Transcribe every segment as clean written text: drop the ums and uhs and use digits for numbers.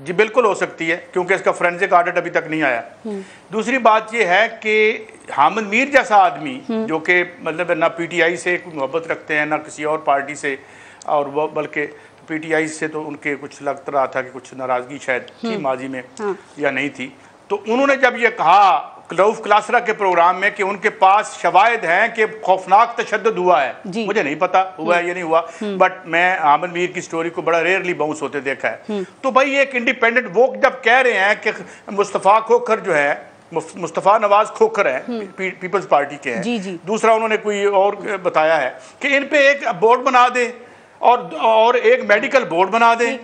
جی بالکل ہو سکتی ہے کیونکہ اس کا فورینسک آڈٹ ابھی تک نہیں آیا. دوسری بات یہ ہے کہ حامد میر جیسا آدمی جو کہ مطلب نہ پی ٹی آئی سے محبت رکھتے ہیں نہ کسی اور پارٹی سے, اور وہ بلکہ پی ٹی آئی سے تو ان کے کچھ لگ رہا تھا کہ کچھ ناراضگی شاید تھی ماضی میں یا نہیں تھی, تو انہوں نے جب یہ کہا رؤف کلاسرا کے پروگرام میں کہ ان کے پاس شواہد ہیں کہ خوفناک تشدد ہوا ہے, مجھے نہیں پتا ہوا ہے یا نہیں ہوا, بٹ میں حامد میر کی سٹوری کو بڑا ریئرلی باؤنس ہوتے دیکھا ہے. تو بھائی ایک انڈیپینڈنٹ وہ جب کہہ رہے ہیں کہ مصطفیٰ کھوکھر جو ہے, مصطفیٰ نواز کھوکھر ہیں پیپلز پارٹی کے ہیں, دوسرا انہوں نے کوئی اور بتایا ہے کہ ان پہ ایک بورڈ بنا دیں اور ایک میڈیکل بورڈ بنا دیں,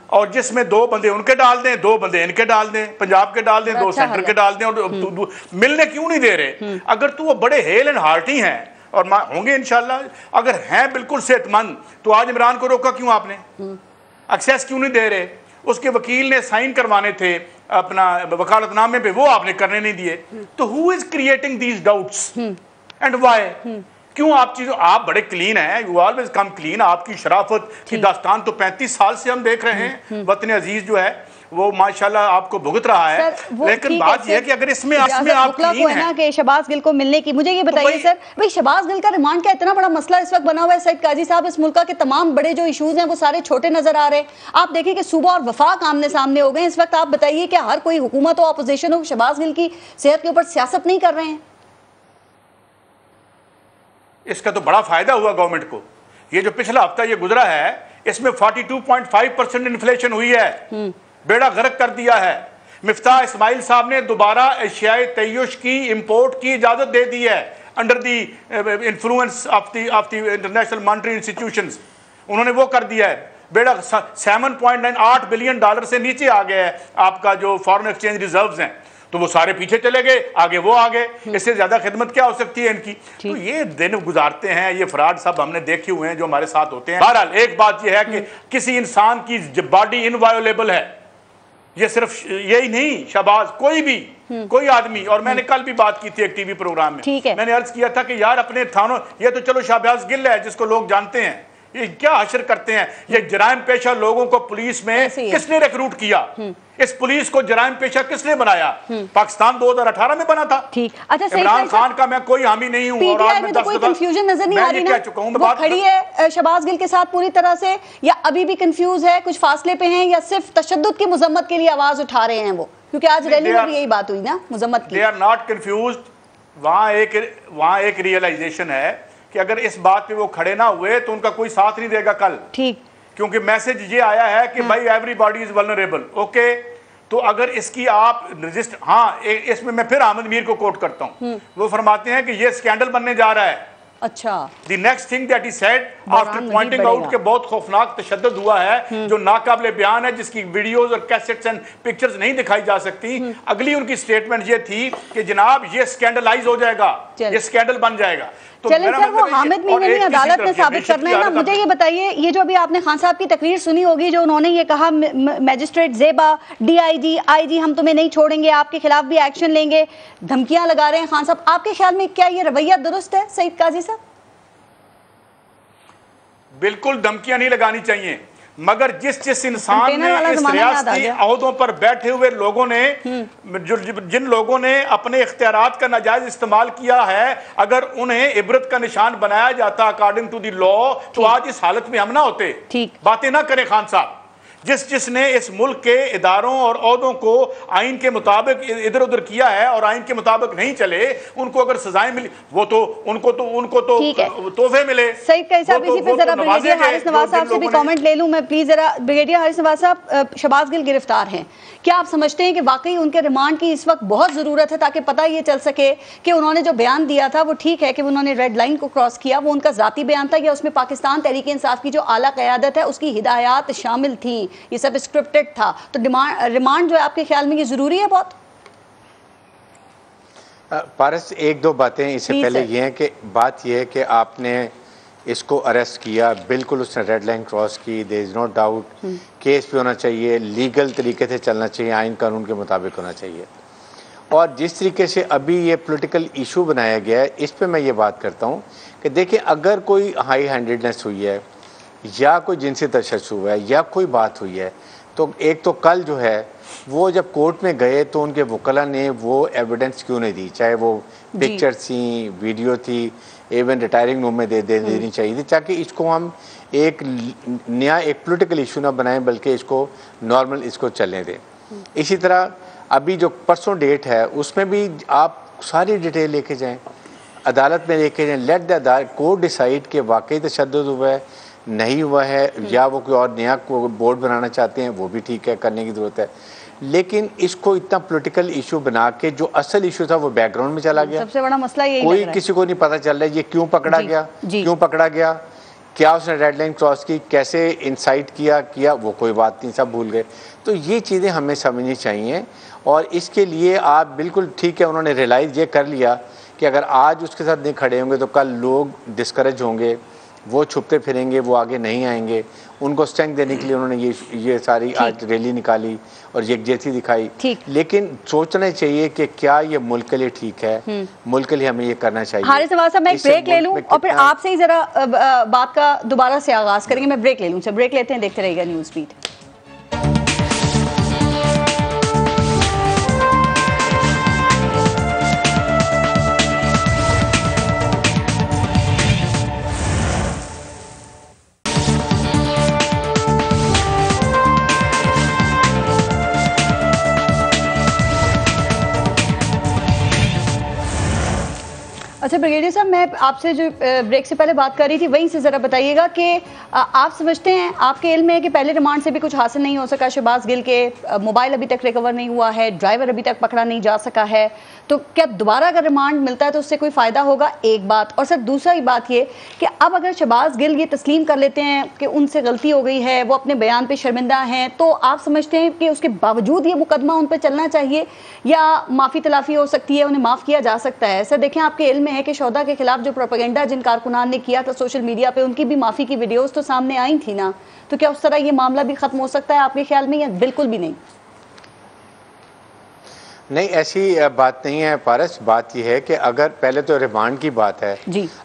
اور جس میں 2 بندے ان کے ڈال دیں, 2 بندے ان کے ڈال دیں, پنجاب کے ڈال دیں, 2 سینٹر کے ڈال دیں, اور ملنے کیوں نہیں دے رہے؟ اگر تو وہ بڑے ہیل اینڈ ہارٹی ہیں اور ہوں گے انشاءاللہ, اگر ہیں بالکل صحت مند, تو آج عمران کو روکا کیوں آپ نے؟ ایکسیس کیوں نہیں دے رہے؟ اس کے وکیل نے سائن کروانے تھے اپنا وکالت نامے پہ, وہ آپ نے کرنے نہیں دیے. تو who is creating these doubts and why? کیوں آپ چیزوں, آپ بڑے کلین ہیں, you always come clean, آپ کی شرافت کی داستان تو 35 سال سے ہم دیکھ رہے ہیں. وطن عزیز جو ہے وہ ماشاءاللہ آپ کو بھگت رہا ہے, لیکن بات یہ ہے کہ اگر اس میں آپ کلین ہیں کہ شہباز گل کو ملنے کی, مجھے یہ بتائیے سر بھئی شہباز گل کا ریمانڈ کا اتنا بڑا مسئلہ اس وقت بنا ہوا ہے سعید قاضی صاحب, اس ملک کے تمام بڑے جو ایشوز ہیں وہ سارے چھوٹے نظر آ رہے ہیں. آپ دیکھیں کہ صوبہ اور وفاق آمنے سامنے ہو گئے اس وقت. آپ بتائیے کہ ہر کوئی حکومت ہو اپوزیشن ہو, شہباز گل کی صحت کے اوپر سیاست نہیں کر رہے ہیں؟ اس کا تو بڑا فائدہ ہوا گورنمنٹ کو. یہ جو پچھلا ہفتہ یہ گزرا ہے اس میں 42.5% انفلیشن ہوئی ہے, بیڑا غرق کر دیا ہے. مفتاح اسماعیل صاحب نے دوبارہ اشیائے تعیش کی امپورٹ کی اجازت دے دی ہے under the influence of the international monetary institutions, انہوں نے وہ کر دیا ہے. بیڑا 7.98 بلین ڈالر سے نیچے آ گیا ہے آپ کا جو فارن ایکسچینج ریزروز ہیں, تو وہ سارے پیچھے چلے گئے, آگے وہ آگے. اس سے زیادہ خدمت کیا ہو سکتی ہے ان کی؟ تو یہ دن گزارتے ہیں, یہ فراڈ سب ہم نے دیکھے ہوئے ہیں جو ہمارے ساتھ ہوتے ہیں. بہرحال ایک بات یہ ہے کہ کسی انسان کی باڈی انوائلیبل ہے, یہ صرف یہی نہیں, شہباز کوئی بھی کوئی آدمی, اور میں نے کل بھی بات کی تھی ایک ٹی وی پروگرام میں نے عرض کیا تھا کہ یار اپنے تھانوں, یہ تو چلو شہباز گل ہے جس کو لوگ جانتے ہیں, یہ کیا حشر کرتے ہیں, یہ جرائم پیشہ لوگوں کو پولیس میں کس نے ریکروٹ کیا, اس پولیس کو جرائم پیشہ کس نے بنایا؟ پاکستان 2018 میں بنا تھا. عمران خان کا میں کوئی حامی نہیں ہوں, پی ٹی آئی میں تو کوئی کنفیوژن نظر نہیں آ رہی نا, وہ کھڑی ہے شہباز گل کے ساتھ پوری طرح سے, یا ابھی بھی کنفیوز ہے, کچھ فاصلے پہ ہیں, یا صرف تشدد کی مذمت کے لیے آواز اٹھا رہے ہیں وہ؟ کیونکہ آج ریلی میں بھی یہی بات ہوئی نا مذمت کی. They are not confused. وہاں ایک ریئلائزیشن ہے کہ اگر اس بات پہ وہ کھڑے نہ ہوئے تو ان کا کوئی ساتھ نہیں دے گا کل. ٹھیک, کیونکہ میسج یہ آیا ہے کہ بھائی every body is vulnerable. Okay, تو اگر اس کی آپ رجسٹر, ہاں اس میں پھر حامد میر کو کوٹ کرتا ہوں, وہ فرماتے ہیں کہ یہ سکینڈل بننے جا رہا ہے. اچھا, the next thing that he said after pointing out کہ بہت خوفناک تشدد ہوا ہے جو ناقابل بیان ہے, جس کی ویڈیوز اور کیسٹس اینڈ پکچرز نہیں دکھائی جا سکتی. اگلی ان کی سٹیٹمنٹ یہ تھی کہ جناب یہ سکینڈلائز ہو جائے گا, یہ سکینڈل بن جائے گا. چلیں سر, وہ حامد میر نے عدالت میں ثابت کرنا ہے نا. مجھے یہ بتائیے, یہ جو ابھی آپ نے خان صاحب کی تقریر سنی ہوگی جو انہوں نے یہ کہا میجسٹریٹ زیبا, ڈی آئی جی, آئی جی ہم تمہیں نہیں چھوڑیں گے, آپ کے خلاف بھی ایکشن لیں گے, دھمکیاں لگا رہے ہیں خان صاحب. آپ کے خیال میں کیا یہ رویہ درست ہے سعید قاضی صاحب؟ بالکل دھمکیاں نہیں لگانی چاہیے, مگر جس انسان نے اس ریاستی عہدوں پر بیٹھے ہوئے لوگوں نے, جن لوگوں نے اپنے اختیارات کا ناجائز استعمال کیا ہے, اگر انہیں عبرت کا نشان بنایا جاتا اکارڈنگ ٹو دی لا, تو آج اس حالت میں ہم نہ ہوتے. باتیں نہ کریں خان صاحب. جس نے اس ملک کے اداروں اور عہدوں کو آئین کے مطابق ادھر ادھر کیا ہے اور آئین کے مطابق نہیں چلے, ان کو اگر سزائیں ملی, وہ تو ان کو تو تحفے ملے. سعید قاضی صاحب, اسی پہ ذرا بریگیڈیئر حارث نواز صاحب سے بھی کامنٹ لے لوں میں پلیز ذرا. بریگیڈیئر حارث نواز صاحب, شہباز گل گرفتار ہیں, کیا آپ سمجھتے ہیں کہ واقعی ان کے ریمانڈ کی اس وقت بہت ضرورت ہے تاکہ پتہ یہ چل سکے کہ انہوں نے جو بیان دیا تھا وہ ٹھیک ہے کہ انہوں نے ریڈ لائن کو کراس کیا, وہ ان کا ذاتی بیان تھا, یا اس میں پاکستان تحریک انصاف کی جو اعلیٰ قیادت ہے اس کی ہدایات شامل تھیں, یہ سب اسکرپٹڈ تھا؟ تو ریمانڈ جو ہے آپ کے خیال میں یہ ضروری ہے بہت؟ پارس, ایک دو باتیں اس سے پہلے یہ ہیں کہ بات یہ ہے کہ آپ نے اس کو اریسٹ کیا, بالکل اس نے ریڈ لائن کراس کی, دیر از نو ڈاؤٹ, کیس بھی ہونا چاہیے, لیگل طریقے سے چلنا چاہیے, آئین قانون کے مطابق ہونا چاہیے. اور جس طریقے سے ابھی یہ پولیٹیکل ایشو بنایا گیا ہے, اس پہ میں یہ بات کرتا ہوں کہ دیکھیں اگر کوئی ہائی ہینڈیڈنس ہوئی ہے یا کوئی جنسی تشدد ہوا ہے یا کوئی بات ہوئی ہے, تو ایک تو کل جو ہے وہ جب کورٹ میں گئے تو ان کے وکلا نے وہ ایویڈنس کیوں نہیں دی, چاہے وہ پکچر تھیں, ویڈیو تھی, ایون ریٹائرنگ روم میں دینی چاہیے تھی, تاکہ اس کو ہم ایک نیا ایک پولیٹیکل ایشو نہ بنائیں بلکہ اس کو نارمل اس کو چلنے دیں. اسی طرح ابھی جو پرسوں ڈیٹ ہے اس میں بھی آپ ساری ڈیٹیل لے کے جائیں, عدالت میں لے کے جائیں, لیٹ دا کورٹ ڈیسائیڈ کہ واقعی تشدد ہوا ہے نہیں ہوا ہے, یا وہ کوئی اور نیا بورڈ بنانا چاہتے ہیں وہ بھی ٹھیک ہے, کرنے کی ضرورت ہے. لیکن اس کو اتنا پولیٹیکل ایشو بنا کے جو اصل ایشو تھا وہ بیک گراؤنڈ میں چلا گیا. سب سے بڑا مسئلہ یہی کوئی کسی کو نہیں پتہ چل رہا ہے یہ کیوں پکڑا گیا, کیوں پکڑا گیا, کیا اس نے ریڈ لائن کراس کی, کیسے انسائٹ کیا, وہ کوئی بات نہیں, سب بھول گئے. تو یہ چیزیں ہمیں سمجھنی چاہیے, اور اس کے لیے آپ بالکل ٹھیک ہے انہوں نے ریئلائز یہ کر لیا کہ اگر آج اس کے ساتھ نہیں کھڑے ہوں گے تو کل لوگ ڈسکریج ہوں گے, وہ چھپتے پھریں گے, وہ آگے نہیں آئیں گے. ان کو اسٹرینتھ دینے کے لیے انہوں نے یہ ساری آج ریلی نکالی اور یکجہتی دکھائی. لیکن سوچنا چاہیے کہ کیا یہ ملک کے لیے ٹھیک ہے, ملک کے لیے ہمیں یہ کرنا چاہیے. حارث نواز صاحب میں ایک بریک لے لوں اور پھر آپ سے ہی ذرا بات کا دوبارہ سے آغاز کریں گے. میں بریک لے لوں, بریک لیتے ہیں, دیکھتے رہیے گا نیوز بیٹ. اچھا بریگیڈیئر صاحب, میں آپ سے جو بریک سے پہلے بات کر رہی تھی وہیں سے ذرا بتائیے گا کہ آپ سمجھتے ہیں, آپ کے علم میں ہے کہ پہلے ریمانڈ سے بھی کچھ حاصل نہیں ہو سکا, شہباز گل کے موبائل ابھی تک ریکور نہیں ہوا ہے, ڈرائیور ابھی تک پکڑا نہیں جا سکا ہے, تو کیا دوبارہ اگر ریمانڈ ملتا ہے تو اس سے کوئی فائدہ ہوگا؟ ایک بات. اور سر دوسری بات یہ کہ اب اگر شہباز گل یہ تسلیم کر لیتے ہیں کہ ان سے غلطی ہو گئی ہے, وہ اپنے بیان پہ شرمندہ ہیں, تو آپ سمجھتے ہیں کہ اس کے باوجود یہ مقدمہ ان پہ چلنا چاہیے یا معافی تلافی ہو سکتی ہے, انہیں معاف کیا جا سکتا ہے؟ سر دیکھیں, آپ کے علم میں ہے کہ شہدا کے خلاف جو پروپیگنڈا جن کارکنان نے کیا تھا سوشل میڈیا پہ, ان کی بھی معافی کی ویڈیوز تو سامنے آئی تھی نا, تو کیا اس طرح یہ معاملہ بھی ختم ہو سکتا ہے آپ کے خیال میں, یا بالکل بھی نہیں؟ نہیں, ایسی بات نہیں ہے پارس. بات یہ ہے کہ اگر پہلے تو ریمانڈ کی بات ہے,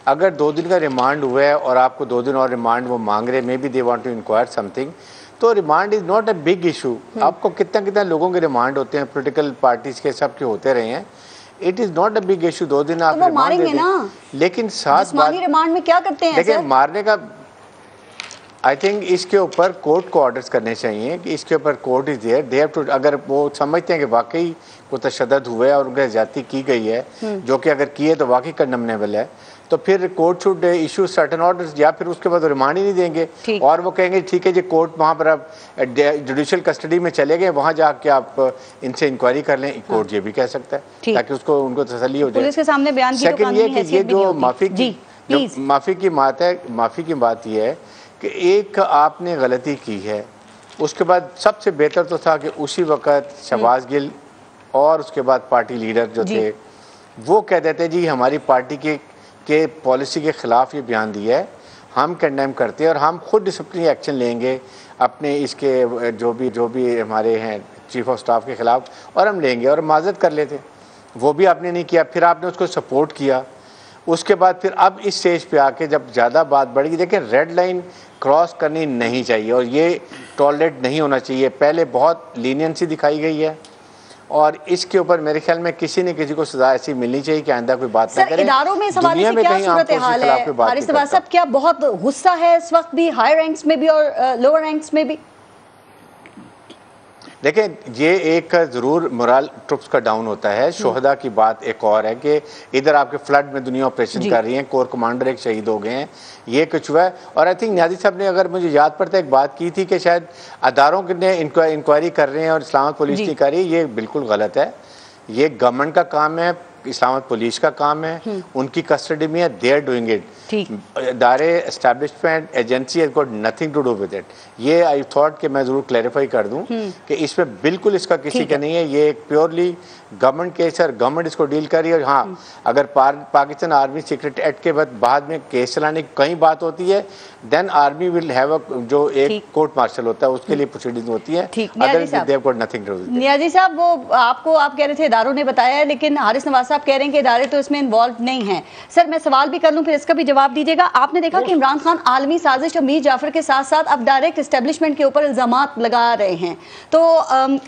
اگر 2 دن کا ریمانڈ ہوا ہے اور آپ کو 2 دن اور ریمانڈ وہ مانگ رہے, maybe they want to enquire something, تو remand is not a big issue. آپ کو کتنا لوگوں کے ریمانڈ ہوتے ہیں, پولیٹیکل پارٹیز کے, سب کے ہوتے رہے ہیں. It is not a big issue. 2 دن آپ ریمانڈ دے دیں, لیکن ساتھ ریمانڈ میں کیا کرتے ہیں دیکھیں مارنے کا, آئی تھنک اس کے اوپر کورٹ کو آرڈرز کرنے چاہیے کہ اس کے اوپر court is there, they have to. اگر وہ سمجھتے ہیں کہ واقعی کو تشدد ہوا ہے اور ان کا زیادتی کی گئی ہے, جو کہ اگر کی ہے تو واقعی کنڈمنیبل ہے, تو پھر court should issue certain orders, یا پھر اس کے بعد ریمانڈ ہی نہیں دیں گے اور وہ کہیں گے ٹھیک ہے جی کورٹ وہاں پر آپ جوڈیشل کسٹڈی میں چلے گئے, وہاں جا کے آپ ان سے انکوائری کر لیں. کورٹ یہ بھی کہہ سکتا ہے تاکہ اس کو ان کو تسلی ہو جائے. سیکنڈ یہ کہ یہ جو معافی کی بات یہ ہے کہ ایک آپ نے غلطی کی ہے, اس کے بعد سب سے بہتر تو تھا کہ اسی وقت شہباز گل اور اس کے بعد پارٹی لیڈر جو تھے وہ کہہ دیتے جی ہماری پارٹی کے پالیسی کے خلاف یہ بیان دیا ہے, ہم کنڈیم کرتے ہیں اور ہم خود ڈسپلنری ایکشن لیں گے اپنے اس کے جو بھی ہمارے ہیں چیف آف سٹاف کے خلاف, اور ہم لیں گے, اور معذرت کر لیتے. وہ بھی آپ نے نہیں کیا, پھر آپ نے اس کو سپورٹ کیا. اس کے بعد پھر اب اس سٹیج پہ آ کے جب زیادہ بات بڑھ گئی, دیکھیں ریڈ لائن کراس کرنی نہیں چاہیے اور یہ ٹالریٹ نہیں ہونا چاہیے. پہلے بہت لینینسی دکھائی گئی ہے اور اس کے اوپر میرے خیال میں کسی نے کسی کو سزا ایسی ملنی چاہیے کہ آئندہ کوئی بات نہ کرے. اداروں میں اس حوالے سے کیا صورتحال ہے حارث نواز صاحب, کیا بہت غصہ ہے اس وقت بھی ہائی رینکس میں بھی اور لوور رینکس میں بھی؟ دیکھیں یہ ایک ضرور مورال ٹروپس کا ڈاؤن ہوتا ہے. شہداء کی بات ایک اور ہے کہ ادھر آپ کے فلڈ میں دنیا آپریشن کر رہی ہیں, کور کمانڈر ایک شہید ہو گئے ہیں, یہ کچھ ہوا ہے. اور آئی تھنک نیازی صاحب نے اگر مجھے یاد پڑتا ہے ایک بات کی تھی کہ شاید اداروں نے انکوائری کر رہے ہیں اور اسلام آباد پولیس نہیں کر رہی. یہ بالکل غلط ہے. یہ گورنمنٹ کا کام ہے, اسلام آباد پولیس کا کام ہے, ان کی کسٹڈی میں ہے, دے آر ڈوئنگ اٹ. ادارے establishment agency has got nothing to do with it. یہ آئی تھاٹ کہ میں ضرور کلیریفائی کر دوں کہ اس میں بالکل اس کا کسی کا نہیں ہے. یہ ایک پیورلی گورنمنٹ کیس ہے اور گورنمنٹ اس کو ڈیل کر رہی ہے. اور ہاں اگر پاکستان آرمی سیکرٹ ایکٹ کے بعد میں کیس چلانے کی کہیں بات ہوتی ہے, دین آرمی ول ہیو اے جو ایک کورٹ مارشل ہوتا ہے اس کے لیے پروسیڈنگ ہوتی ہے. نیازی صاحب وہ آپ کو آپ کہہ رہے تھے اداروں نے بتایا ہے, لیکن حارث نواز صاحب صاحب کہہ رہے ہیں کہ ادارے تو اس میں انوالو نہیں ہیں. سر میں سوال بھی کر لوں پھر اس کا بھی جواب دیجیے گا. آپ نے دیکھا کہ عمران خان عالمی سازش اور میر جعفر کے ساتھ ساتھ اب ڈائریکٹ اسٹیبلشمنٹ کے اوپر الزامات لگا رہے ہیں, تو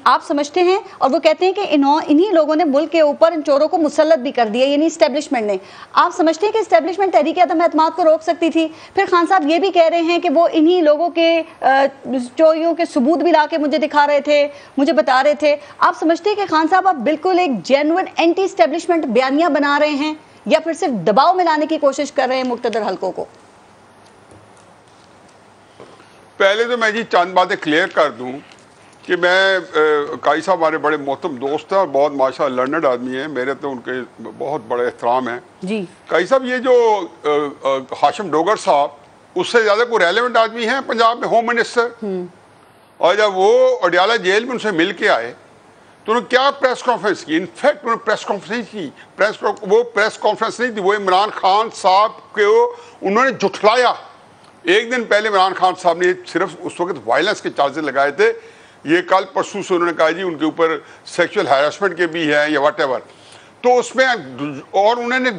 آپ سمجھتے ہیں, اور وہ کہتے ہیں کہ انہی لوگوں نے ملک کے اوپر ان چوروں کو مسلط بھی کر دیا, یعنی اسٹیبلشمنٹ نے. آپ سمجھتے ہیں کہ اسٹیبلشمنٹ تحریک عدم اعتماد کو روک سکتی تھی؟ پھر خان صاحب یہ بھی کہہ رہے ہیں کہ وہ انہی لوگوں کے چوریوں کے ثبوت بھی لا کے مجھے دکھا رہے تھے, مجھے بتا رہے تھے. آپ سمجھتے ہیں کہ خان صاحب آپ بالکل ایک جینوئن اینٹی اسٹیبلشمنٹ بیانیہ بنا رہے ہیں یا پھر صرف دباؤ میں لانے کی کوشش کر رہے ہیں مقتدر حلقوں کو؟ پہلے تو میں جی چند باتیں کلیئر کر دوں کہ میں قاضی صاحب ہمارے بڑے محترم دوست ہیں اور بہت ماشاءاللہ لرنڈ آدمی ہیں, میرے تو ان کے بہت بڑے احترام ہیں جی. قاضی صاحب یہ جو ہاشم ڈوگر صاحب اس سے زیادہ کوئی ریلیونٹ آدمی ہیں پنجاب میں ہوم منسٹر, اور جب وہ اڈیالہ جیل میں ان سے مل کے آئے تو انہوں نے کیا پریس کانفرنس کی. انفیکٹ انہوں نے پریس کانفرنس کی, وہ پریس کانفرنس نہیں تھی, وہ عمران خان صاحب کو انہوں نے جھٹلایا. ایک دن پہلے عمران خان صاحب نے صرف اس وقت وائلنس کے چارجز لگائے تھے, یہ کل پرسوں سے انہوں نے کہا جی ان کے اوپر سیکشل ہیراسمنٹ کے بھی ہیں یا واٹ ایور. تو اس میں اور انہوں نے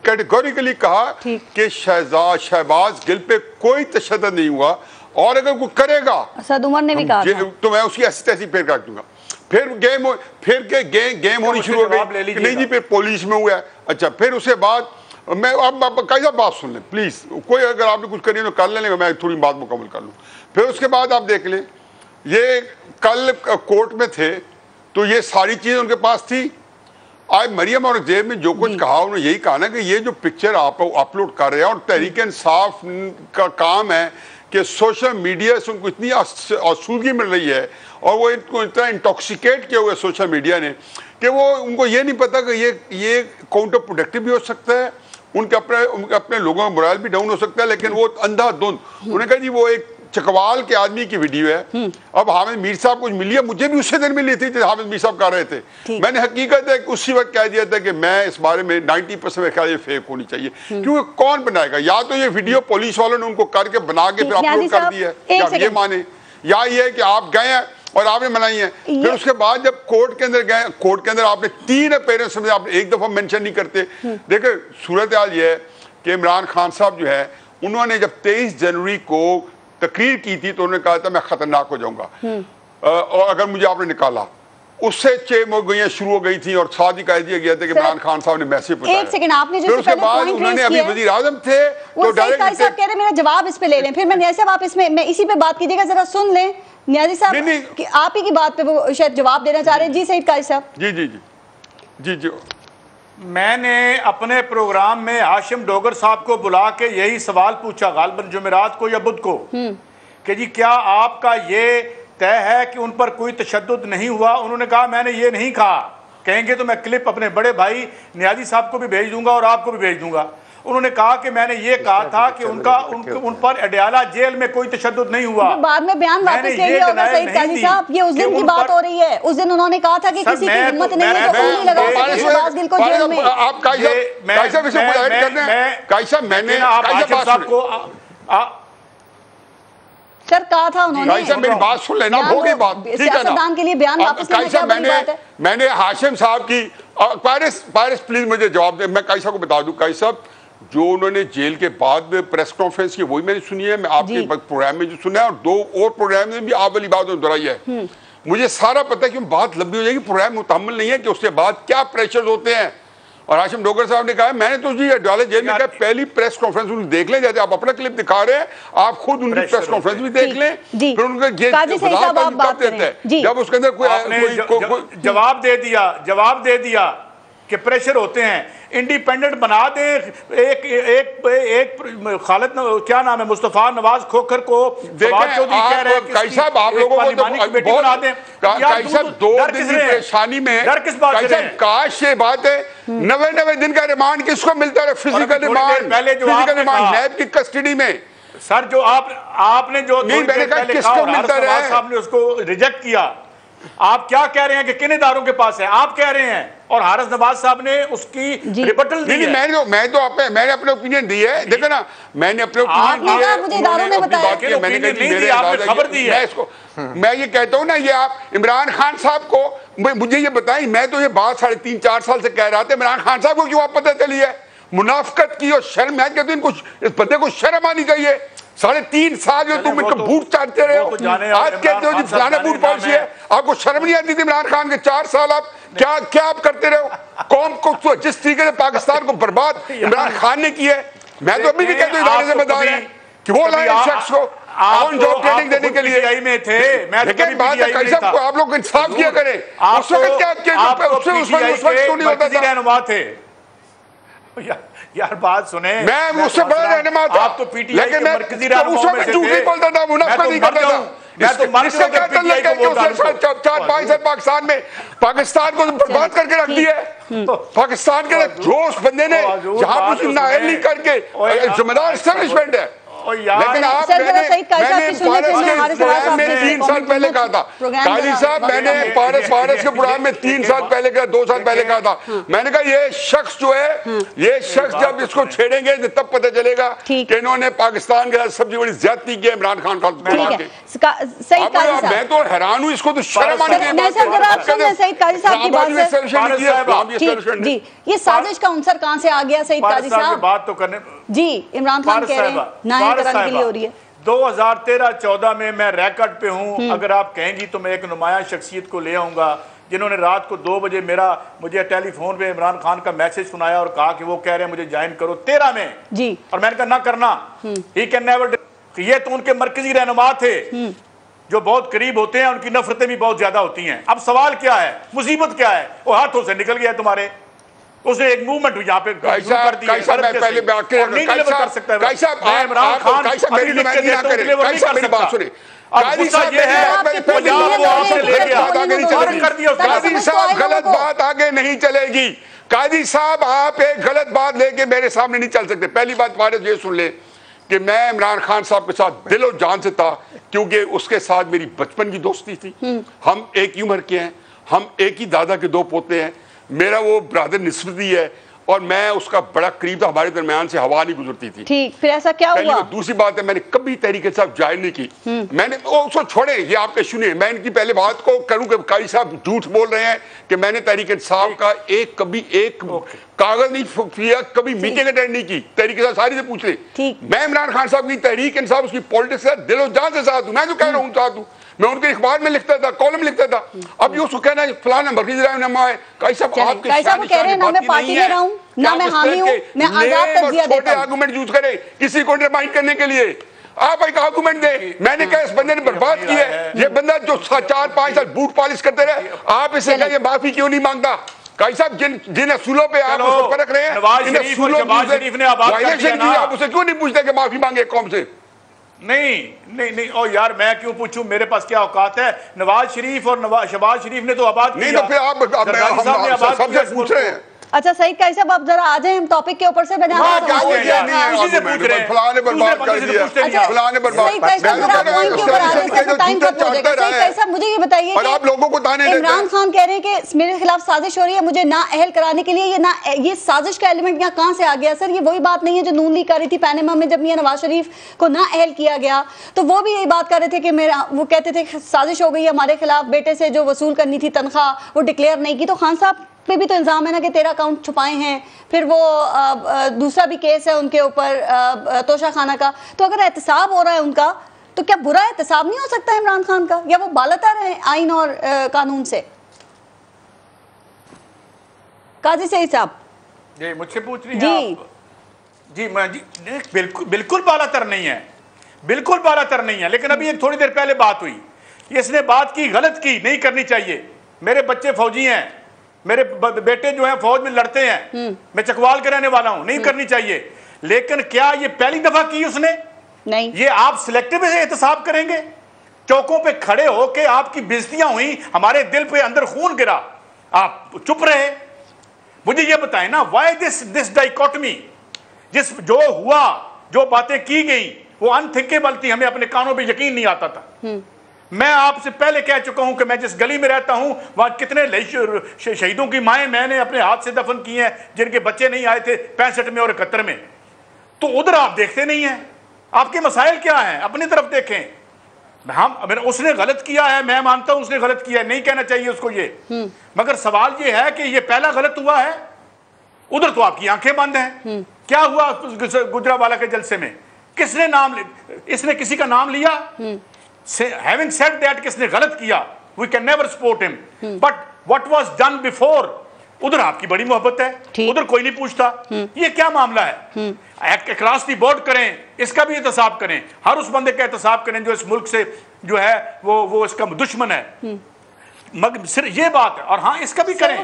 کیٹیگوریکلی کہا کہ شہباز گل پہ کوئی تشدد نہیں ہوا, اور اگر کوئی کرے گا اسد عمر نے بھی کہا تو میں اس کی ایسی تیسی پھیر کر دوں گا. پھر گیم ہونی شروع ہو گئی, نہیں جی پھر پولیس میں ہوا ہے. اچھا پھر اس کے بعد میں اب کیسا بات سن لیں پلیز, کوئی اگر آپ نے کچھ کری تو کر لیں, میں تھوڑی بات مکمل کر لوں. پھر اس کے بعد آپ دیکھ لیں یہ کل کورٹ میں تھے تو یہ ساری چیزیں ان کے پاس تھی. آج مریم اور زیب نے جو کچھ کہا انہوں نے یہی کہا نا کہ یہ جو پکچر آپ اپلوڈ کر رہے ہیں, اور تحریک انصاف کا کام ہے کہ سوشل میڈیا سے ان کو اتنی آسودگی مل رہی ہے اور وہ ان کو اتنا انٹاکسیکیٹ کیا ہوا ہے سوشل میڈیا نے کہ وہ ان کو یہ نہیں پتا کہ یہ کاؤنٹر پروڈکٹیو بھی ہو سکتا ہے, ان کے اپنے لوگوں کا morale بھی ڈاؤن ہو سکتا ہے. لیکن وہ اندھا دھند, انہوں نے کہا جی وہ ایک چکوال کے آدمی کی ویڈیو ہے. اب حامد میر صاحب کچھ ملی ہے, مجھے بھی اسی دن ملی تھی جب حامد میر صاحب کر رہے تھے. میں نے حقیقت ہے اسی وقت کہہ دیا تھا کہ میں اس بارے میں 90% میں خیال یہ فیک ہونی چاہیے, کیونکہ کون بنائے گا؟ یا تو یہ ویڈیو پولیس والوں نے ان کو کر کے بنا کے پھر اپلوڈ کر دی ہے, یا یہ مانے, یا یہ ہے کہ آپ گئے ہیں اور آپ نے منائی ہیں. پھر اس کے بعد جب کورٹ کے اندر گئے, کورٹ کے اندر آپ نے 3 اپیرنس میں آپ ایک دفعہ مینشن نہیں کرتے. دیکھیں صورتحال یہ ہے کہ عمران خان صاحب جو ہے انہوں نے جب 23 جنوری کو تقریر کی تھی تو انہوں نے کہا تھا میں خطرناک ہو جاؤں گا, اور اگر مجھے آپ نے نکالا, اس سے 6 گوئیاں شروع ہو گئی تھیں اور ساتھ ہی کہہ دیا گیا تھا کہ عمران خان صاحب نے میسج پہنچایا. ایک سیکنڈ, آپ نے پھر اس کے بعد انہوں نے ابھی وزیر اعظم تھے تو ڈائریکٹ صاحب کہہ رہے میرا جواب اس پہ لے لیں, پھر میں نیازی صاحب آپ اس میں اسی پہ بات کیجیے گا, ذرا سن لیں نیازی صاحب آپ ہی کی بات پہ وہ شاید جواب دینا چاہ رہے ہیں. جی سعید قاضی صاحب. جی جی جی جی جی میں نے اپنے پروگرام میں ہاشم ڈوگر صاحب کو بلا کے یہی سوال پوچھا غالباً جمعرات کو یا بدھ کو کہ جی کیا آپ کا یہ طے ہے کہ ان پر کوئی تشدد نہیں ہوا؟ انہوں نے کہا میں نے یہ نہیں کہا, کہیں گے تو میں کلپ اپنے بڑے بھائی نیازی صاحب کو بھی بھیج دوں گا اور آپ کو بھی بھیج دوں گا. انہوں نے کہا کہ میں نے یہ کہا تھا کہ ان پر اڈیالہ جیل میں کوئی تشدد نہیں ہوا. بعد میں بیان واپس لے لیا ہوگا سعید قاضی صاحب, یہ اس دن کی بات ہو رئی ہے. اس دن انہوں نے کہا تھا کہ کسی کی ہمت نہیں ہے کہ انہی لگا سکتے شہباز گل کو جیل میں. آپ قاضی صاحب اسے مظاہر کرتے ہیں. قاضی صاحب میں نے ہاشم صاحب کو سر کہا تھا انہوں نے, قاضی صاحب میری بات سن لینا, ہو گئی بات, ٹھیک ہے نا. سیاستدان کے لیے بیان واپس لینا کیا بڑی بات ہے؟ میں نے ہاشم صاحب کی پائرس پلیز مجھے جواب دیں. میں قاضی صاحب کو بتا دوں, قاضی صاحب جو انہوں نے جیل کے بعد میں پریس کانفرنس کی وہی میں نے سنی ہے, میں آپ کے پروگرام میں جو سنا ہے, اور 2 اور پروگرام میں بھی آپ والی بات دہرائی ہے. مجھے سارا پتہ ہے کہ بات لمبی ہو جائے گی, پروگرام متحمل نہیں ہے کہ اس کے بعد کیا پریشرز ہوتے ہیں. اور ہاشم ڈوگر صاحب نے کہا میں نے تو جی اڈیالہ جیل میں کہا پہلی پریس کانفرنس انہوں دیکھ لیں, جیسے آپ اپنا کلپ دکھا رہے ہیں, آپ خود ان کی پریس کانفرنس بھی دیکھ لیں, پھر ان کا جب اس کے اندر کوئی جواب دے دیا کہ پریشر ہوتے ہیں, انڈیپینڈنٹ بنا دیں. ایک خالد کیا نام ہے مصطفیٰ نواز کھوکھر کو فواد چودھری کہہ رہے ہیں قاضی صاحب آپ لوگوں کو بنا دیں. قاضی صاحب 2 دن کی پریشانی میں قاضی صاحب کاش یہ بات ہے 90 دن کا ریمانڈ کس کو ملتا ہے؟ فزیکل ریمانڈ نیب کی کسٹڈی میں. سر جو آپ نے جو کس کو ملتا ہے, صاحب نے اس کو ریجیکٹ کیا. آپ کیا کہہ رہے ہیں کہ کن اداروں کے پاس ہے؟ آپ کہہ رہے ہیں, اور حارث نواز صاحب نے اس کی ریبٹل دی ہے. میں نے اپنے اوپینین دی ہے, دیکھیں نا, میں نے اپنے اوپینین دی ہے, مجھے اداروں نے بتایا, میں نے خبر دی ہے. میں یہ کہتا ہوں نا, یہ آپ عمران خان صاحب کو مجھے یہ بتائیں, میں تو یہ بات 3.5-4 سال سے کہہ رہا تھا, عمران خان صاحب کو کیوں آپ پتہ چلی ہے؟ منافقت کی اور شرم, میں کہتے ہیں اس بندے کو شرم آنی چاہیے. 3.5 سال جو تم ان کو بوٹ چاٹتے رہے ہو, آج کہتے ہو جی فلانا بوٹ پالیسی ہے. آپ کو شرم نہیں آتی تھی عمران خان کے 4 سال آپ کیا آپ کرتے رہے ہو قوم کو؟ جس طریقے سے پاکستان کو برباد عمران خان نے کی ہے, میں تو ابھی بھی کہتا ہوں ادارے سے بتا رہے ہیں کہ وہ لائے اس شخص کو آن جاب ٹریننگ دینے کے لیے میں تھے. لیکن بات ہے کئی صاحب کو آپ لوگ انصاف کیا کریں. اس وقت کیا اس وقت کیوں نہیں ہوتا تھا؟ یار بات سنیں, میں اس سے بڑا رہنما تھا, آپ تو پی ٹی آئی کے مرکزی رہنما اس وقت جھوٹ نہیں بولتا تھا, منافقت نہیں کرتا تھا. اس سے کیا تعلق ہے کہ اس نے 4-5 سال پاکستان میں پاکستان کو برباد کر کے رکھ دیا ہے. پاکستان کے جو اس بندے نے جہاں کچھ نااہل نہیں کر کے ذمہ دار اسٹیبلشمنٹ ہے. لیکن آپ میں نے 3 سال پہلے کہا تھا, قاضی صاحب میں نے پارس کے پروگرام میں 3 سال پہلے کہا, 2 سال پہلے کہا تھا, میں نے کہا یہ شخص جو ہے, یہ شخص جب اس کو چھیڑیں گے تب پتہ چلے گا کہ انہوں نے پاکستان کے ساتھ سب سے بڑی زیادتی کی ہے عمران خان کا. میں تو حیران ہوں, اس کو تو شرم آنے جی یہ سازش کا عنصر کہاں سے آ گیا سعید قاضی صاحب؟ بات تو کرنے جی عمران خان کہہ رہے ہیں نااہل کرانے کے لیے ہو رہی ہے. 2013-14 میں ریکارڈ پہ ہوں, اگر آپ کہیں گی تو میں ایک نمایاں شخصیت کو لے آؤں گا جنہوں نے رات کو 2 بجے مجھے ٹیلی فون پہ عمران خان کا میسج سنایا اور کہا کہ وہ کہہ رہے ہیں مجھے جوائن کرو 13 میں جی, اور میں نے کہا نہ کرنا, ہی کین نیور. یہ تو ان کے مرکزی رہنما تھے جو بہت قریب ہوتے ہیں, ان کی نفرتیں بھی بہت زیادہ ہوتی ہیں. اب سوال کیا ہے, مصیبت کیا ہے؟ وہ ہاتھوں سے نکل گیا تمہارے, اس نے ایک موومنٹ یہاں پہ کر دی غلط بات آگے نہیں چلے گی. قاضی صاحب آپ ایک غلط بات لے کے میرے سامنے نہیں چل سکتے. پہلی بات فارغ یہ سن لے کہ میں عمران خان صاحب کے ساتھ دل و جان سے تھا, کیونکہ اس کے ساتھ میری بچپن کی دوستی تھی. ہم ایک ہی عمر کے ہیں, ہم ایک ہی دادا کے 2 پوتے ہیں. میرا وہ برادر نسبتی ہے اور میں اس کا بڑا قریب تھا, ہمارے درمیان سے ہوا نہیں گزرتی تھی. ٹھیک, پھر ایسا کیا ہوا؟ دوسری بات ہے, میں نے کبھی تحریک انصاف جوائن نہیں کی. میں نے اس کو چھوڑے, یہ آپ کے سنیں, میں ان کی پہلے بات کو کروں کہ قاضی صاحب جھوٹ بول رہے ہیں کہ میں نے تحریک انصاف کا کبھی ایک کاغذ نہیں کیا, کبھی میٹنگ اٹینڈ نہیں کی. تحریک انصاف ساری سے پوچھ لیں. میں عمران خان صاحب کی تحریک انصاف اس کی پالیٹکس سے دل و جان سے ساتھ ہوں. میں جو کہہ رہا ہوں ساتھ ہوں, میں ان کے اخبار میں لکھتا تھا, کالم لکھتا تھا. اب یہ اس کو کہنا ہے فلانا مرکزی رہنما ہے. قاضی صاحب آپ کے کہہ رہے ہیں نہ میں پارٹی میں رہوں نہ میں حامی ہوں, میں آزاد تجزیہ دیتا چھوٹے آرگومنٹ یوز کریں کسی کو انڈرمائن کرنے کے لیے. آپ ایک آرگومنٹ دیں, میں نے کہا اس بندے نے برباد کی ہے, یہ بندہ جو 4-5 سال بوٹ پالش کرتے رہے, آپ اسے کہیں یہ معافی کیوں نہیں مانگتا؟ قاضی صاحب جن اصولوں پہ آپ اس کو پرکھ رہے ہیں, ان اصولوں آپ اسے کیوں نہیں پوچھتے کہ معافی مانگے قوم سے؟ نہیں او یار میں کیوں پوچھوں, میرے پاس کیا اوقات ہے؟ نواز شریف اور شہباز شریف نے تو آباد کیا. نہیں تو پھر آپ سب سے پوچھ رہے ہیں. اچھا سعید قاضی صاحب آپ ذرا آ جائیں ہم ٹاپک کے اوپر سے. مجھے یہ بتائیے عمران خان کہہ رہے ہیں کہ میرے خلاف سازش ہو رہی ہے مجھے نا اہل کرانے کے لیے, یہ سازش کا ایلیمنٹ یہاں کہاں سے آ گیا؟ سر یہ وہی بات نہیں ہے جو نون لیگ کر رہی تھی پینما میں جب میاں نواز شریف کو نا اہل کیا گیا, تو وہ بھی یہی بات کر رہے تھے کہ وہ کہتے تھے سازش ہو گئی ہمارے خلاف, بیٹے سے جو وصول کرنی تھی تنخواہ وہ ڈکلیئر نہیں کی. تو خان صاحب پہ بھی تو الزام ہے نا کہ 13 اکاؤنٹ چھپائے ہیں, پھر وہ دوسرا بھی کیس ہے ان کے اوپر توشہ خانہ کا. تو اگر احتساب ہو رہا ہے ان کا تو کیا برا احتساب نہیں ہو سکتا ہے عمران خان کا, یا وہ بالاتر ہے آئین اور قانون سے؟ قاضی سعید صاحب جی مجھ سے پوچھ رہی ہیں آپ؟ جی بالکل بالاتر نہیں ہے, بالکل بالاتر نہیں ہے. لیکن ابھی ایک تھوڑی دیر پہلے بات ہوئی, اس نے بات کی غلط کی, نہیں کرنی چاہیے. میرے بچے فوجی ہیں, میرے بیٹے جو ہیں فوج میں لڑتے ہیں, میں چکوال کے رہنے والا ہوں, نہیں کرنی چاہیے. لیکن کیا یہ پہلی دفعہ کی اس نے؟ نہیں. یہ آپ سلیکٹیو احتساب کریں گے؟ چوکوں پہ کھڑے ہو کے آپ کی بےزتیاں ہوئیں, ہمارے دل پہ اندر خون گرا, آپ چپ رہے. مجھے یہ بتائیں نا, وائی دس ڈائیکوٹمی, جو ہوا, جو باتیں کی گئیں وہ انتھنکیبل تھی, ہمیں اپنے کانوں پہ یقین نہیں آتا تھا. میں آپ سے پہلے کہہ چکا ہوں کہ میں جس گلی میں رہتا ہوں وہاں کتنے شہیدوں کی مائیں میں نے اپنے ہاتھ سے دفن کی ہیں جن کے بچے نہیں آئے تھے 65 میں اور 71 میں. تو ادھر آپ دیکھتے نہیں ہیں. آپ کے مسائل کیا ہیں؟ اپنی طرف دیکھیں. اس نے غلط کیا ہے، میں مانتا ہوں اس نے غلط کیا ہے، نہیں کہنا چاہیے اس کو یہ، مگر سوال یہ ہے کہ یہ پہلا غلط ہوا ہے، ادھر تو آپ کی آنکھیں بند ہیں. کیا ہوا گجرانوالہ کے جلسے میں؟ کس نے نام اس نے کسی کا نام لیا؟ Having said that کس نے غلط کیا, we can never support him, but what was done before, ادھر آپ کی بڑی محبت ہے, ادھر کوئی نہیں پوچھتا. یہ کیا معاملہ ہے؟ اکراس دی بورڈ کریں, اس کا بھی احتساب کریں, ہر اس بندے کا احتساب کریں جو اس ملک سے جو ہے وہ اس کا دشمن ہے. مگر صرف یہ بات ہے, اور ہاں اس کا بھی کریں,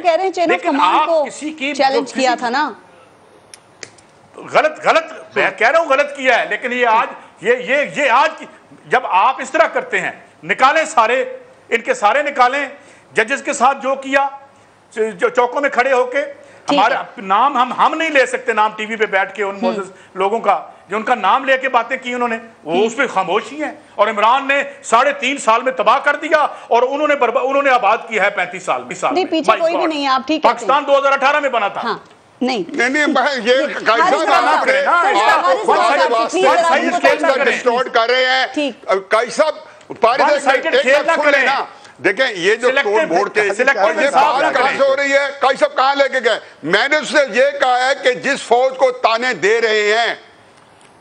لیکن آپ کسی کی چیلنج کیا تھا نا, غلط میں کہہ رہا ہوں غلط کیا ہے, لیکن یہ آج یہ آج جب آپ اس طرح کرتے ہیں, نکالیں سارے, ان کے سارے نکالیں, ججز کے ساتھ جو کیا, جو چوکوں میں کھڑے ہو کے, ہمارا نام ہم نہیں لے سکتے نام ٹی وی پہ بیٹھ کے ان معزز لوگوں کا جو ان کا نام لے کے باتیں کی انہوں نے, وہ اس پہ خاموشی ہیں. اور عمران نے 3.5 سال میں تباہ کر دیا, اور انہوں نے آباد کیا ہے 35 سال 20 سال. نہیں پیچھے کوئی بھی نہیں ہے, آپ ٹھیک ہے. پاکستان 2018 میں بنا تھا. نہیں یہ ڈسٹورٹ کر رہے ہیں کئی صاحب. دیکھیں یہ جو ٹون بورڈ کے اور یہ بات کہاں سے ہو رہی ہے, کئی صاحب کہاں لے کے گئے؟ میں نے اس سے یہ کہا ہے کہ جس فوج کو تانے دے رہے ہیں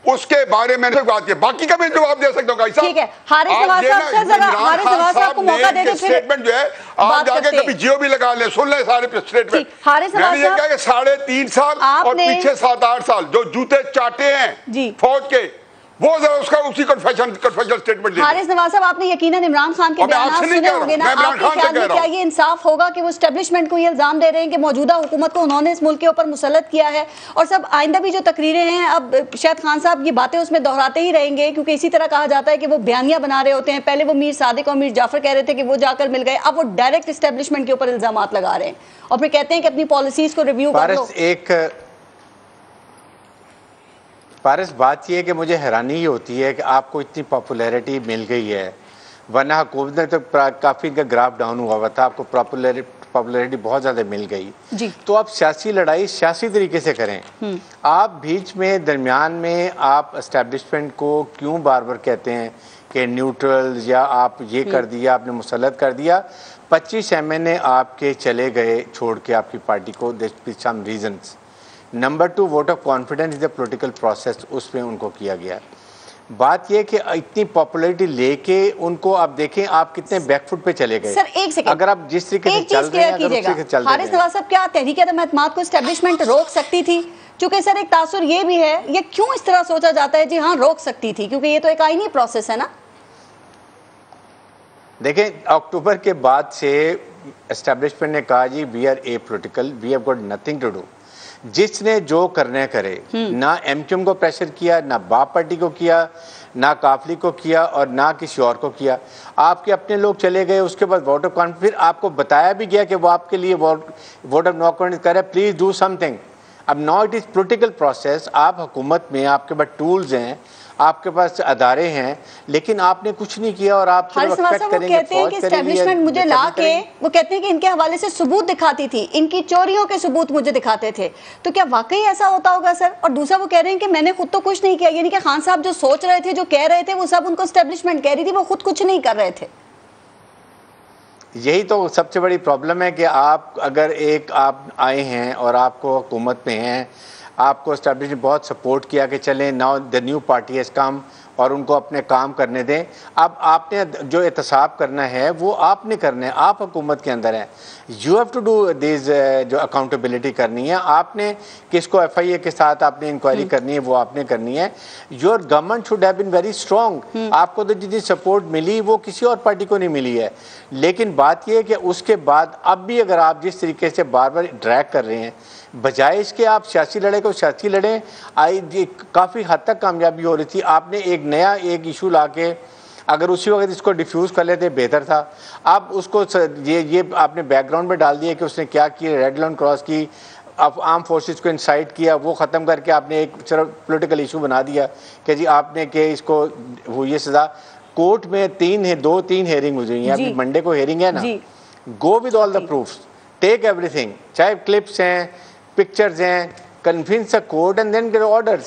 اس کے بارے میں بات کی, باقی کا بھی جواب دے سکتا ہوں. کئی صاحب ٹھیک ہے, حارث نواز صاحب کو موقع دے دیں, اسٹیٹمنٹ جو ہے آپ جا کے کبھی جیو بھی لگا لیں, سن لیں سارے اسٹیٹمنٹ. میں نے یہ کہا کہ 3.5 سال اور پیچھے 7-8 سال جو جوتے چاٹے ہیں فوج کے, وہ ذرا اس کا اسی کنفیشن سٹیٹمنٹ دیں. حارث نواز صاحب آپ نے یقیناً عمران خان کے بیانات سنے ہوں گے نا, آپ کے خیال میں کیا یہ انصاف ہوگا کہ وہ اسٹیبلشمنٹ کو یہ الزام دے رہے ہیں کہ موجودہ حکومت کو انہوں نے اس ملک کے اوپر مسلط کیا ہے, اور سب آئندہ بھی جو تقریریں ہیں, اب شاید خان صاحب یہ باتیں اس میں دہراتے ہی رہیں گے, کیونکہ اسی طرح کہا جاتا ہے کہ وہ بیانیہ بنا رہے ہوتے ہیں. پہلے وہ میر صادق اور میر جعفر کہہ رہے تھے کہ وہ جا کر مل گئے, اب وہ ڈائریکٹ اسٹیبلشمنٹ کے اوپر الزامات لگا رہے ہیں, اور پھر کہتے ہیں کہ اپنی پالیسیز کو ریویو کر لو. فارس بات یہ ہے کہ مجھے حیرانی ہی ہوتی ہے کہ آپ کو اتنی پاپولیرٹی مل گئی ہے, ورنہ حکومت نے تو کافی ان کا گراف ڈاؤن ہوا تھا, آپ کو پاپولیرٹی بہت زیادہ مل گئی. تو آپ سیاسی لڑائی سیاسی طریقے سے کریں. آپ بیچ میں درمیان میں آپ اسٹیبلشمنٹ کو کیوں بار بار کہتے ہیں کہ نیوٹرل, یا آپ یہ کر دیا, آپ نے مسلط کر دیا. 25 MNA آپ کے چلے گئے چھوڑ کے آپ کی پارٹی کو, some reasons. Number 2, vote of confidence is a political process, اس میں ان کو کیا گیا. بات یہ کہ اتنی پاپولیرٹی لے کے ان کو آپ دیکھیں آپ کتنے بیک فٹ پہ چلے گئے. سر ایک سیکنڈ, اگر آپ جس طریقے سے چل رہے ہیں, اگر اس طریقے سے چل رہے ہیں. حارث نواز صاحب, کیا تحریک عدم اعتماد کو اسٹیبلشمنٹ روک سکتی تھی؟ چونکہ سر ایک تاثر یہ بھی ہے, یہ کیوں اس طرح سوچا جاتا ہے جی ہاں روک سکتی تھی, کیونکہ یہ تو ایک آئینی پروسیس ہے نا. دیکھیں اکتوبر کے بعد سے اسٹیبلشمنٹ نے کہا جی we are apolitical, we have got nothing to do. جس نے جو کرنے کرے, نہ ایم کیو ایم کو پریشر کیا, نہ باپ پارٹی کو کیا, نہ کافلی کو کیا, اور نہ کسی اور کو کیا. آپ کے اپنے لوگ چلے گئے, اس کے بعد ووٹ آف کانفیڈنس, پھر آپ کو بتایا بھی گیا کہ وہ آپ کے لیے ووٹ آف نو کانفیڈنس کر رہے ہیں, پلیز ڈو سم تھنگ. اب now it is political process. آپ حکومت میں, آپ کے پاس ٹولز ہیں, آپ کے پاس ادارے ہیں, لیکن آپ نے کچھ نہیں کیا, اور آپ حارث نواز صاحب وہ کہتے ہیں کہ اسٹیبلشمنٹ مجھے لا کے, وہ کہتے ہیں کہ ان کے حوالے سے ثبوت دکھاتی تھی, ان کی چوریوں کے ثبوت مجھے دکھاتے تھے. تو کیا واقعی ایسا ہوتا ہوگا سر؟ اور دوسرا وہ کہہ رہے ہیں کہ میں نے خود تو کچھ نہیں کیا, یعنی کہ خان صاحب جو سوچ رہے تھے, جو کہہ رہے تھے, وہ سب ان کو اسٹیبلشمنٹ کہہ رہی تھی, وہ خود کچھ نہیں کر رہے تھے. یہی تو سب سے بڑی پرابلم ہے کہ آپ اگر آپ آئے ہیں اور آپ کو حکومت میں ہیں, آپ کو اسٹیبلشمنٹ بہت سپورٹ کیا کہ چلیں now the new party has come, اور ان کو اپنے کام کرنے دیں. اب آپ نے جو احتساب کرنا ہے وہ آپ نے کرنا ہے, آپ حکومت کے اندر ہیں. You have to do these, جو اکاؤنٹیبلٹی کرنی ہے آپ نے, کس کو FIA کے ساتھ آپ نے انکوائری کرنی ہے وہ آپ نے کرنی ہے. Your government should have been very strong. آپ کو تو جتنی سپورٹ ملی وہ کسی اور پارٹی کو نہیں ملی ہے. لیکن بات یہ ہے کہ اس کے بعد اب بھی اگر آپ جس طریقے سے بار بار ڈریگ کر رہے ہیں, بجائے اس کے آپ سیاسی لڑائی کو سیاسی لڑیں, کافی حد تک کامیابی ہو رہی تھی. آپ نے ایک نیا ایشو لا کے اگر اسی وقت اس کو ڈیفیوز کر لیتے بہتر تھا. اب اس کو یہ آپ نے بیک گراؤنڈ میں ڈال دیا کہ اس نے کیا کیا, ریڈ لائن کراس کی, آرم فورسز کو انسائٹ کیا, وہ ختم کر کے آپ نے ایک صرف پولیٹیکل ایشو بنا دیا کہ جی آپ نے کہ اس کو وہ یہ سزا. کورٹ میں 2-3 ہیئرنگ ہوئی ہیں, ابھی منڈے کو ہیئرنگ ہے نا. Go with all the proofs, take every thing, چاہے کلپس ہیں, پکچرز ہیں, convince the court and then get orders.